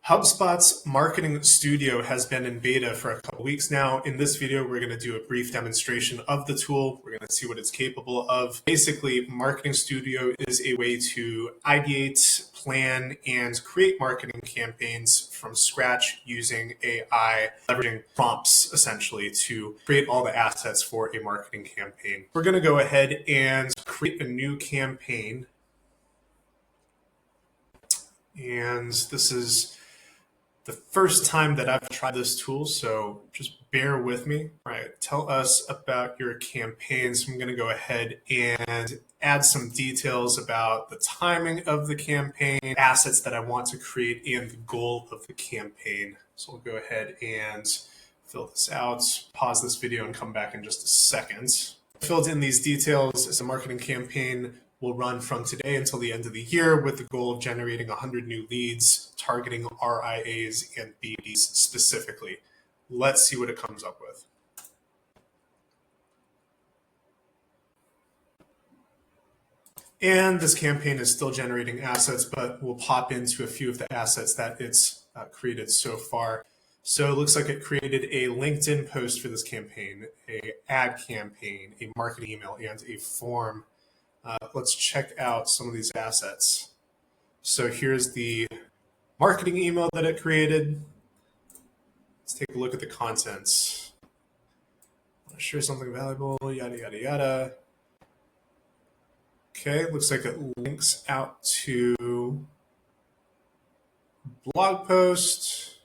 HubSpot's Marketing Studio has been in beta for a couple weeks now. In this video, we're going to do a brief demonstration of the tool. We're going to see what it's capable of. Basically, Marketing Studio is a way to ideate, plan, and create marketing campaigns from scratch using AI, leveraging prompts essentially to create all the assets for a marketing campaign. We're going to go ahead and create a new campaign. And this is the first time that I've tried this tool, so just bear with me. All right, tell us about your campaigns. I'm going to go ahead and add some details about the timing of the campaign, assets that I want to create, and the goal of the campaign. So we'll go ahead and fill this out, pause this video, and come back in just a second. Filled in these details as a marketing campaign will run from today until the end of the year with the goal of generating 100 new leads, targeting RIAs and BDs specifically. Let's see what it comes up with. And this campaign is still generating assets, but we'll pop into a few of the assets that it's created so far. So it looks like it created a LinkedIn post for this campaign, an ad campaign, a marketing email, and a form. Let's check out some of these assets. So here's the marketing email that it created. Let's take a look at the contents. Want to share something valuable, yada, yada, yada. Okay, looks like it links out to blog post.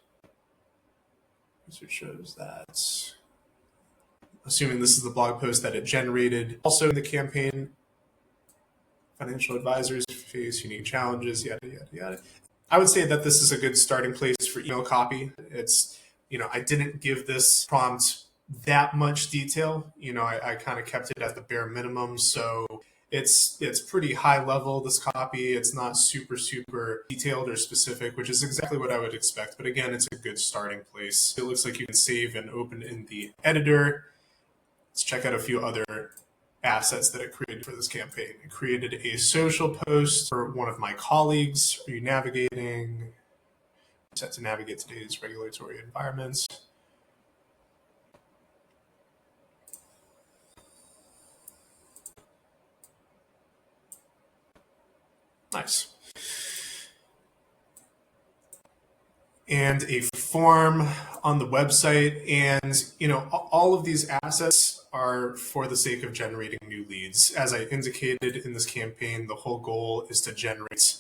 Research shows that. Assuming this is the blog post that it generated. Also in the campaign, financial advisors face unique challenges, yada, yada, yada. I would say that this is a good starting place for email copy. It's, I didn't give this prompt that much detail. I kind of kept it at the bare minimum. So it's pretty high level, this copy. It's not super detailed or specific, which is exactly what I would expect. But again, it's a good starting place. It looks like you can save and open in the editor. Let's check out a few other assets that it created for this campaign. It created a social post for one of my colleagues. Are you navigating? Set to navigate today's regulatory environments. Nice. And a form on the website. And, all of these assets are for the sake of generating new leads. As I indicated in this campaign, the whole goal is to generate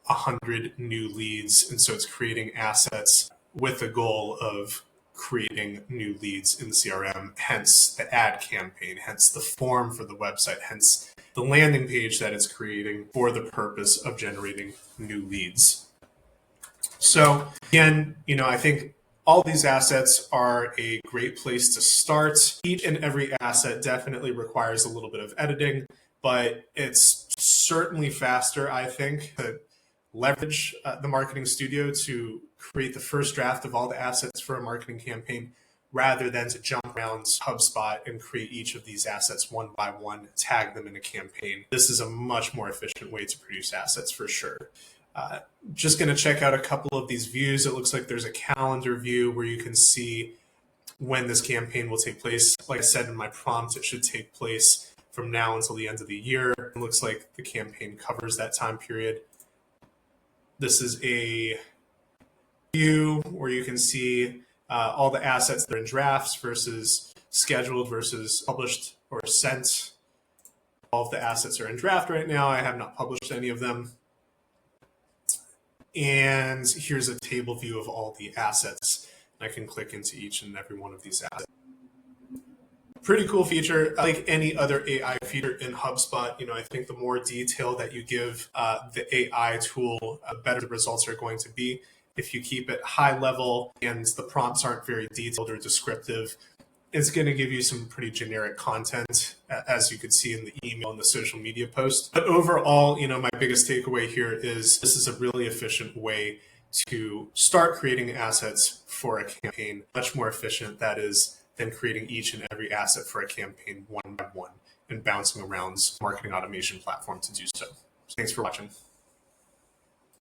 100 new leads. And so it's creating assets with the goal of creating new leads in the CRM, hence the ad campaign, hence the form for the website, hence the landing page that it's creating for the purpose of generating new leads. So again, I think all these assets are a great place to start. Each and every asset definitely requires a little bit of editing, but it's certainly faster, I think, to leverage the Marketing Studio to create the first draft of all the assets for a marketing campaign, rather than to jump around HubSpot and create each of these assets one by one, tag them in a campaign. This is a much more efficient way to produce assets for sure. Just going to check out a couple of these views. It looks like there's a calendar view where you can see when this campaign will take place. Like I said in my prompt, it should take place from now until the end of the year. It looks like the campaign covers that time period. This is a view where you can see all the assets that are in drafts versus scheduled versus published or sent. All of the assets are in draft right now. I have not published any of them. And here's a table view of all the assets. I can click into each and every one of these assets. Pretty cool feature. Like any other AI feature in HubSpot, I think the more detail that you give the AI tool, the better the results are going to be. If you keep it high level and the prompts aren't very detailed or descriptive, it's going to give you some pretty generic content, as you could see in the email and the social media post. But overall, my biggest takeaway here is this is a really efficient way to start creating assets for a campaign. Much more efficient, that is, than creating each and every asset for a campaign one by one and bouncing around marketing automation platform to do so. Thanks for watching.